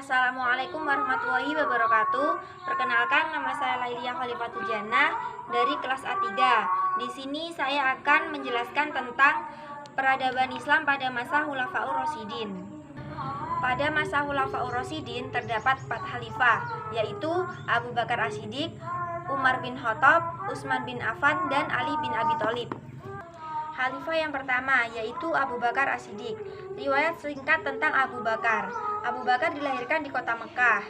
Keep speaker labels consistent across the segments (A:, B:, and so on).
A: Assalamualaikum warahmatullahi wabarakatuh. Perkenalkan, nama saya Lailia Khalifatul Jannah dari kelas A3. Di sini saya akan menjelaskan tentang peradaban Islam pada masa Khulafaur Rasyidin. Pada masa Khulafaur Rasyidin terdapat 4 khalifah, yaitu Abu Bakar As-Siddiq, Umar bin Khattab, Utsman bin Affan, dan Ali bin Abi Thalib. Khalifah yang pertama yaitu Abu Bakar As-Siddiq. Riwayat singkat tentang Abu Bakar. Abu Bakar dilahirkan di kota Mekah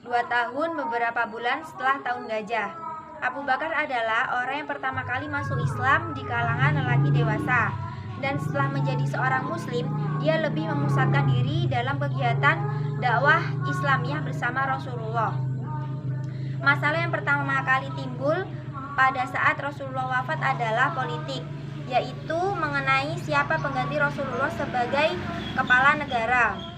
A: 2 tahun beberapa bulan setelah tahun gajah. Abu Bakar adalah orang yang pertama kali masuk Islam di kalangan lelaki dewasa. Dan setelah menjadi seorang muslim, dia lebih memusatkan diri dalam kegiatan dakwah Islamiyah bersama Rasulullah. Masalah yang pertama kali timbul pada saat Rasulullah wafat adalah politik, yaitu mengenai siapa pengganti Rasulullah sebagai kepala negara.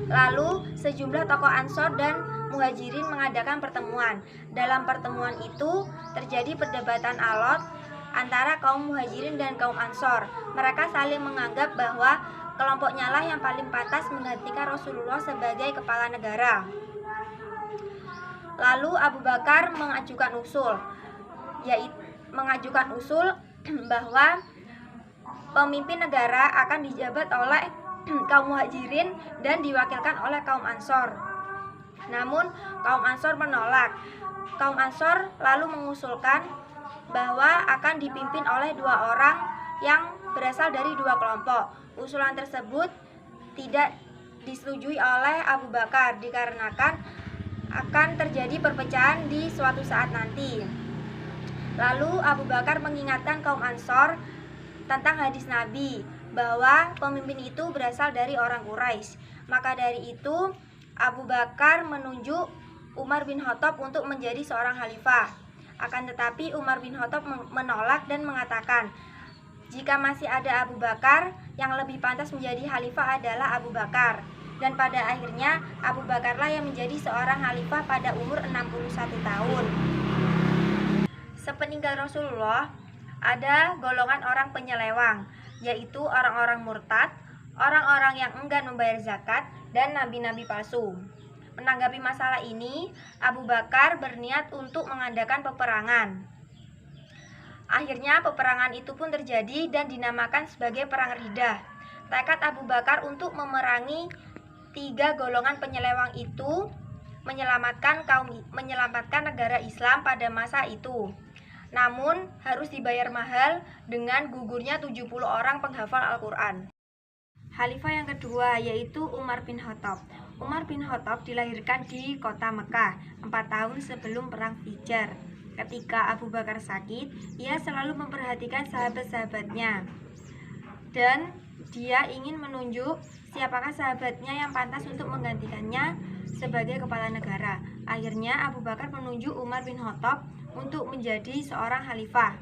A: Lalu sejumlah tokoh Ansor dan Muhajirin mengadakan pertemuan. Dalam pertemuan itu terjadi perdebatan alot antara kaum Muhajirin dan kaum Ansor. Mereka saling menganggap bahwa kelompoknya lah yang paling pantas menggantikan Rasulullah sebagai kepala negara. Lalu Abu Bakar mengajukan usul bahwa pemimpin negara akan dijabat oleh kaum Muhajirin dan diwakilkan oleh kaum Ansor. Namun kaum Ansor menolak. Kaum Ansor lalu mengusulkan bahwa akan dipimpin oleh 2 orang yang berasal dari 2 kelompok. Usulan tersebut tidak disetujui oleh Abu Bakar dikarenakan akan terjadi perpecahan di suatu saat nanti. Lalu Abu Bakar mengingatkan kaum Ansor tentang hadis Nabi bahwa pemimpin itu berasal dari orang Quraisy. Maka dari itu Abu Bakar menunjuk Umar bin Khattab untuk menjadi seorang khalifah. Akan tetapi Umar bin Khattab menolak dan mengatakan, jika masih ada Abu Bakar, yang lebih pantas menjadi khalifah adalah Abu Bakar. Dan pada akhirnya Abu Bakarlah yang menjadi seorang khalifah pada umur 61 tahun. Sepeninggal Rasulullah, ada golongan orang penyelewang, yaitu orang-orang murtad, orang-orang yang enggan membayar zakat, dan nabi-nabi palsu. Menanggapi masalah ini, Abu Bakar berniat untuk mengadakan peperangan. Akhirnya peperangan itu pun terjadi dan dinamakan sebagai Perang Riddah. Tekad Abu Bakar untuk memerangi 3 golongan penyelewang itu menyelamatkan negara Islam pada masa itu. Namun harus dibayar mahal dengan gugurnya 70 orang penghafal Al-Quran. Khalifah yang kedua yaitu Umar bin Khattab. Umar bin Khattab dilahirkan di kota Mekah 4 tahun sebelum perang Fijar. Ketika Abu Bakar sakit, ia selalu memperhatikan sahabat-sahabatnya dan dia ingin menunjuk siapakah sahabatnya yang pantas untuk menggantikannya sebagai kepala negara. Akhirnya Abu Bakar menunjuk Umar bin Khattab untuk menjadi seorang khalifah.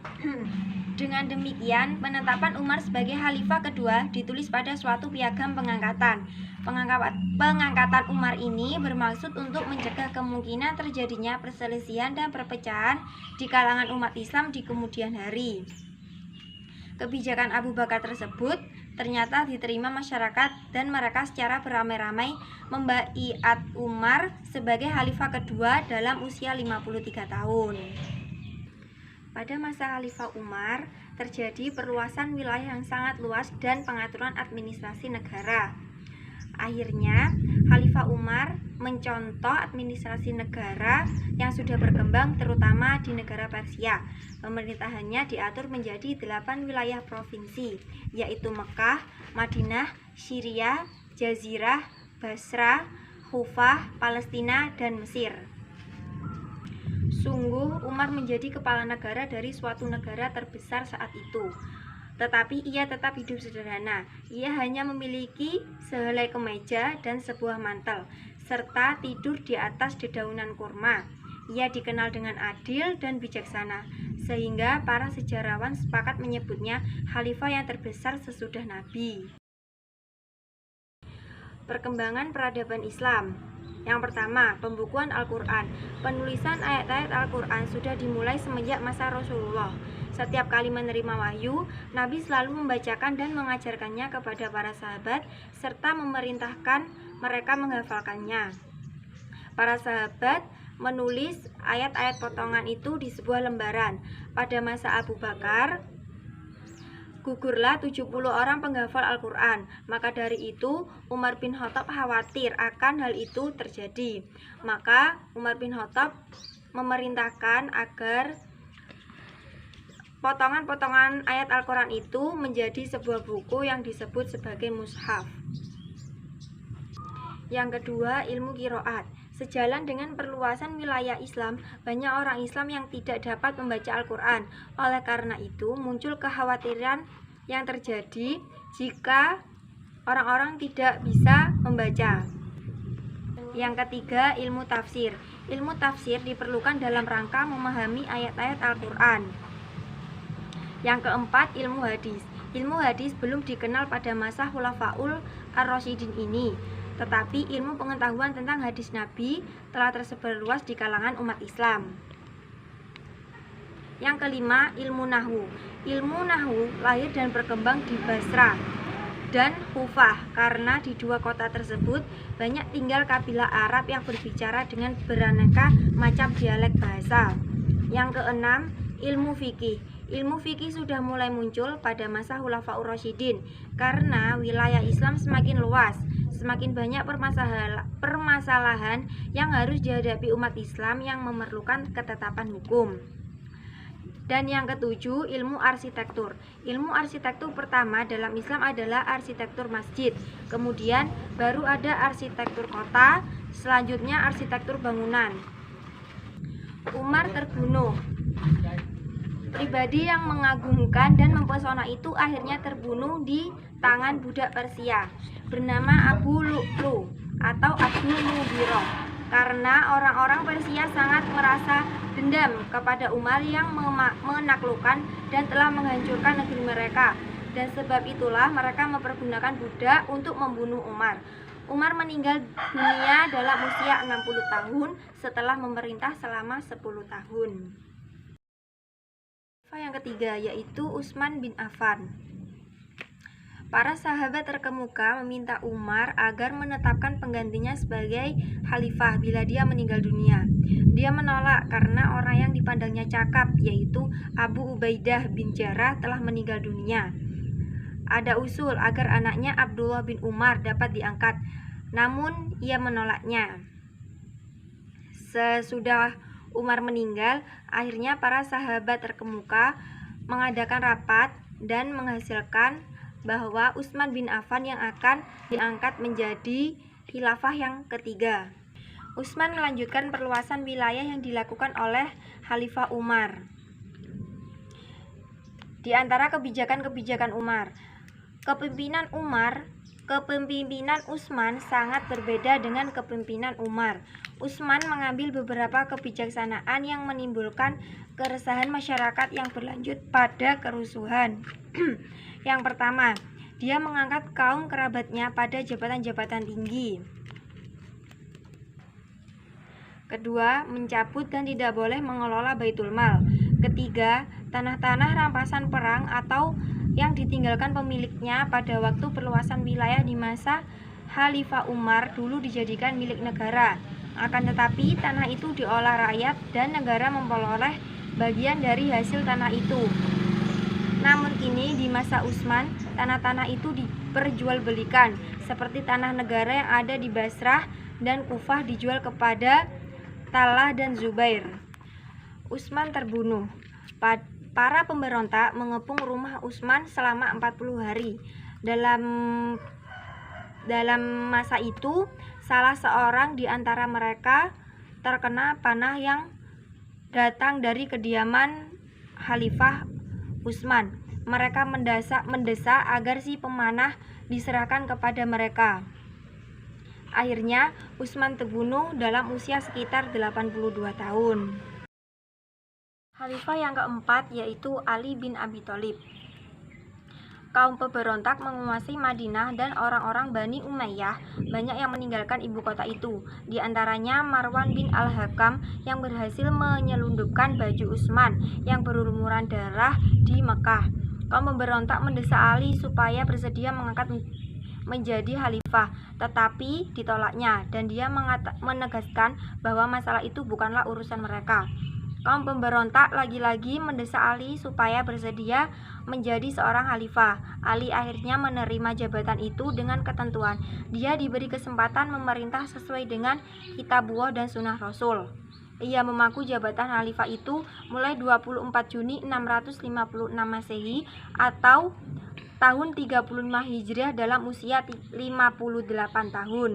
A: Dengan demikian, penetapan Umar sebagai khalifah kedua ditulis pada suatu piagam pengangkatan. Pengangkatan Umar ini bermaksud untuk mencegah kemungkinan terjadinya perselisihan dan perpecahan di kalangan umat Islam di kemudian hari. Kebijakan Abu Bakar tersebut ternyata diterima masyarakat dan mereka secara beramai-ramai membaiat Umar sebagai khalifah kedua dalam usia 53 tahun. Pada masa Khalifah Umar terjadi perluasan wilayah yang sangat luas dan pengaturan administrasi negara. Akhirnya Khalifah Umar mencontoh administrasi negara yang sudah berkembang terutama di negara Persia. Pemerintahannya diatur menjadi 8 wilayah provinsi, yaitu Mekah, Madinah, Syria, Jazirah, Basra, Kufah, Palestina, dan Mesir. Sungguh Umar menjadi kepala negara dari suatu negara terbesar saat itu. Tetapi ia tetap hidup sederhana. Ia hanya memiliki sehelai kemeja dan sebuah mantel, serta tidur di atas dedaunan kurma. Ia dikenal dengan adil dan bijaksana, sehingga para sejarawan sepakat menyebutnya khalifah yang terbesar sesudah Nabi. Perkembangan peradaban Islam. Yang pertama, pembukuan Al-Quran. Penulisan ayat-ayat Al-Quran sudah dimulai semenjak masa Rasulullah. Setiap kali menerima wahyu, Nabi selalu membacakan dan mengajarkannya kepada para sahabat, serta memerintahkan mereka menghafalkannya. Para sahabat menulis ayat-ayat potongan itu di sebuah lembaran. Pada masa Abu Bakar, gugurlah 70 orang penghafal Al-Quran. Maka dari itu Umar bin Khattab khawatir akan hal itu terjadi. Maka Umar bin Khattab memerintahkan agar potongan-potongan ayat Al-Quran itu menjadi sebuah buku yang disebut sebagai mushaf. Yang kedua, ilmu qiraat. Sejalan dengan perluasan wilayah Islam, banyak orang Islam yang tidak dapat membaca Al-Quran. Oleh karena itu, muncul kekhawatiran yang terjadi jika orang-orang tidak bisa membaca. Yang ketiga, ilmu tafsir. Ilmu tafsir diperlukan dalam rangka memahami ayat-ayat Al-Quran. Yang keempat, ilmu hadis. Ilmu hadis belum dikenal pada masa Khulafaul Ar-Rasyidin ini. Tetapi ilmu pengetahuan tentang hadis Nabi telah tersebar luas di kalangan umat Islam. Yang kelima, ilmu nahwu. Ilmu nahwu lahir dan berkembang di Basra dan Kufah karena di dua kota tersebut banyak tinggal kabilah Arab yang berbicara dengan beraneka macam dialek bahasa. Yang keenam, ilmu fikih. Ilmu fikih sudah mulai muncul pada masa Khulafaur Rasyidin karena wilayah Islam semakin luas. Semakin banyak permasalahan yang harus dihadapi umat Islam yang memerlukan ketetapan hukum. Dan yang ketujuh, ilmu arsitektur. Ilmu arsitektur pertama dalam Islam adalah arsitektur masjid. Kemudian baru ada arsitektur kota, selanjutnya arsitektur bangunan. Umar terbunuh. Pribadi yang mengagumkan dan mempesona itu akhirnya terbunuh di tangan budak Persia bernama Abu Lu'lu atau Abdul Mughirah karena orang-orang Persia sangat merasa dendam kepada Umar yang menaklukkan dan telah menghancurkan negeri mereka, dan sebab itulah mereka mempergunakan budak untuk membunuh Umar. Umar meninggal dunia dalam usia 60 tahun setelah memerintah selama 10 tahun. Yang ketiga yaitu Utsman bin Affan. Para sahabat terkemuka meminta Umar agar menetapkan penggantinya sebagai khalifah bila dia meninggal dunia. Dia menolak karena orang yang dipandangnya cakap yaitu Abu Ubaidah bin Jarrah telah meninggal dunia. Ada usul agar anaknya Abdullah bin Umar dapat diangkat, namun ia menolaknya. Sesudah Umar meninggal, akhirnya para sahabat terkemuka mengadakan rapat dan menghasilkan bahwa Utsman bin Affan yang akan diangkat menjadi khilafah yang ketiga. Utsman melanjutkan perluasan wilayah yang dilakukan oleh Khalifah Umar. Di antara kebijakan-kebijakan Umar, kepemimpinan Utsman sangat berbeda dengan kepemimpinan Umar. Utsman mengambil beberapa kebijaksanaan yang menimbulkan keresahan masyarakat yang berlanjut pada kerusuhan. Yang pertama, dia mengangkat kaum kerabatnya pada jabatan-jabatan tinggi. Kedua, mencabut dan tidak boleh mengelola Baitul Mal. Ketiga, tanah-tanah rampasan perang atau yang ditinggalkan pemiliknya pada waktu perluasan wilayah di masa Khalifah Umar dulu dijadikan milik negara. Akan tetapi tanah itu diolah rakyat dan negara memperoleh bagian dari hasil tanah itu. Namun kini di masa Utsman, tanah-tanah itu diperjualbelikan seperti tanah negara yang ada di Basrah dan Kufah dijual kepada Talha dan Zubair. Utsman terbunuh. Para pemberontak mengepung rumah Utsman selama 40 hari. Dalam masa itu, salah seorang di antara mereka terkena panah yang datang dari kediaman Khalifah Utsman. Mereka mendesak agar si pemanah diserahkan kepada mereka. Akhirnya Utsman terbunuh dalam usia sekitar 82 tahun. Khalifah yang keempat yaitu Ali bin Abi Thalib. Kaum pemberontak menguasai Madinah dan orang-orang Bani Umayyah banyak yang meninggalkan ibu kota itu. Di antaranya Marwan bin Al-Hakam yang berhasil menyelundupkan baju Utsman yang berlumuran darah di Mekah. Kaum pemberontak mendesak Ali supaya bersedia menjadi khalifah, tetapi ditolaknya dan dia menegaskan bahwa masalah itu bukanlah urusan mereka. Kaum pemberontak lagi-lagi mendesak Ali supaya bersedia menjadi seorang khalifah. Ali akhirnya menerima jabatan itu dengan ketentuan dia diberi kesempatan memerintah sesuai dengan Kitabullah dan Sunnah Rasul. Ia memaku jabatan khalifah itu mulai 24 Juni 656 Masehi atau tahun 35 Hijriah dalam usia 58 tahun.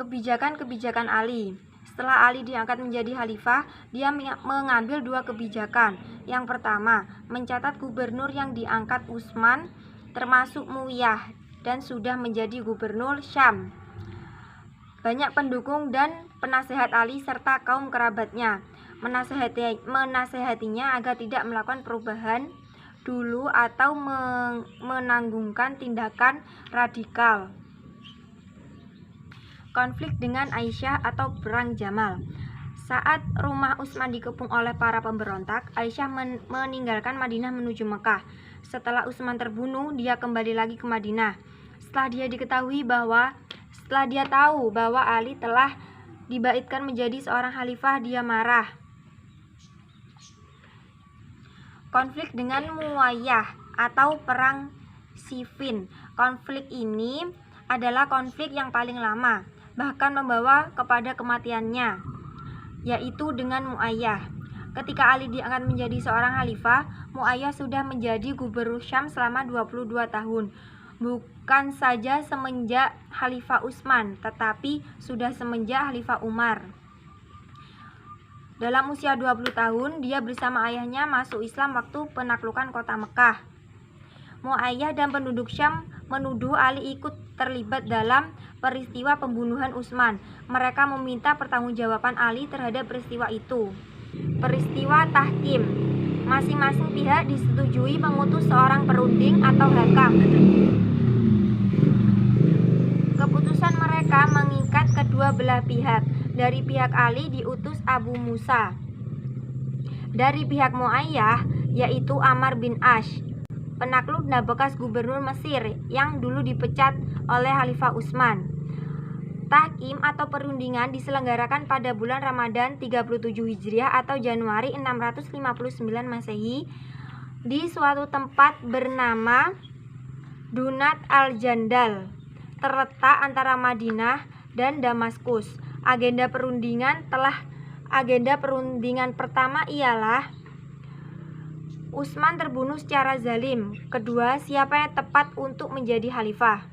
A: Kebijakan-kebijakan Ali. Setelah Ali diangkat menjadi khalifah, dia mengambil dua kebijakan. Yang pertama, mencatat gubernur yang diangkat Utsman, termasuk Muawiyah, dan sudah menjadi gubernur Syam. Banyak pendukung dan penasehat Ali serta kaum kerabatnya menasehatinya agar tidak melakukan perubahan dulu atau menanggungkan tindakan radikal. Konflik dengan Aisyah atau Perang Jamal. Saat rumah Utsman dikepung oleh para pemberontak, Aisyah meninggalkan Madinah menuju Mekah. Setelah Utsman terbunuh, dia kembali lagi ke Madinah. Setelah dia tahu bahwa Ali telah dibaitkan menjadi seorang khalifah, dia marah. Konflik dengan Muawiyah atau Perang Siffin. Konflik ini adalah konflik yang paling lama, bahkan membawa kepada kematiannya, yaitu dengan Muawiyah. Ketika Ali diangkat menjadi seorang khalifah, Muawiyah sudah menjadi gubernur Syam selama 22 tahun. Bukan saja semenjak Khalifah Utsman, tetapi sudah semenjak Khalifah Umar. Dalam usia 20 tahun, dia bersama ayahnya masuk Islam waktu penaklukan kota Mekah. Muawiyah dan penduduk Syam menuduh Ali ikut terlibat dalam peristiwa pembunuhan Utsman. Mereka meminta pertanggungjawaban Ali terhadap peristiwa itu. Peristiwa tahkim. Masing-masing pihak disetujui mengutus seorang perunding atau hakam. Keputusan mereka mengikat kedua belah pihak. Dari pihak Ali diutus Abu Musa. Dari pihak Muawiyah yaitu Ammar bin Ash, penakluk dan bekas gubernur Mesir yang dulu dipecat oleh Khalifah Utsman. Tahkim atau perundingan diselenggarakan pada bulan Ramadan 37 Hijriah atau Januari 659 Masehi di suatu tempat bernama Dunat al-Jandal, terletak antara Madinah dan Damaskus. Agenda perundingan pertama ialah Utsman terbunuh secara zalim. Kedua, siapa yang tepat untuk menjadi khalifah?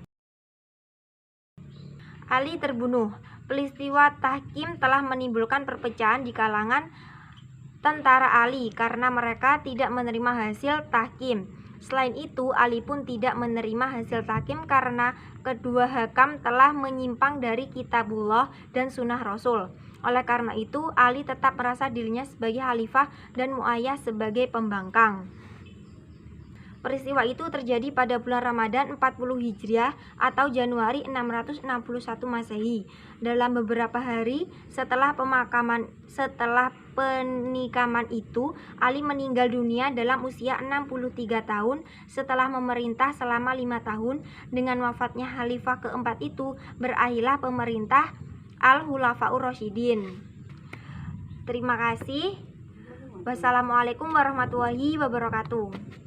A: Ali terbunuh. Peristiwa tahkim telah menimbulkan perpecahan di kalangan tentara Ali karena mereka tidak menerima hasil tahkim. Selain itu, Ali pun tidak menerima hasil tahkim karena kedua hakam telah menyimpang dari Kitabullah dan Sunnah Rasul. Oleh karena itu, Ali tetap merasa dirinya sebagai khalifah dan Muawiyah sebagai pembangkang. Peristiwa itu terjadi pada bulan Ramadan 40 Hijriah atau Januari 661 Masehi. Dalam beberapa hari setelah penikaman itu, Ali meninggal dunia dalam usia 63 tahun setelah memerintah selama 5 tahun. Dengan wafatnya khalifah keempat itu, berakhirlah pemerintah Al-Khulafaur Rasyidin. Terima kasih. Wassalamualaikum warahmatullahi wabarakatuh.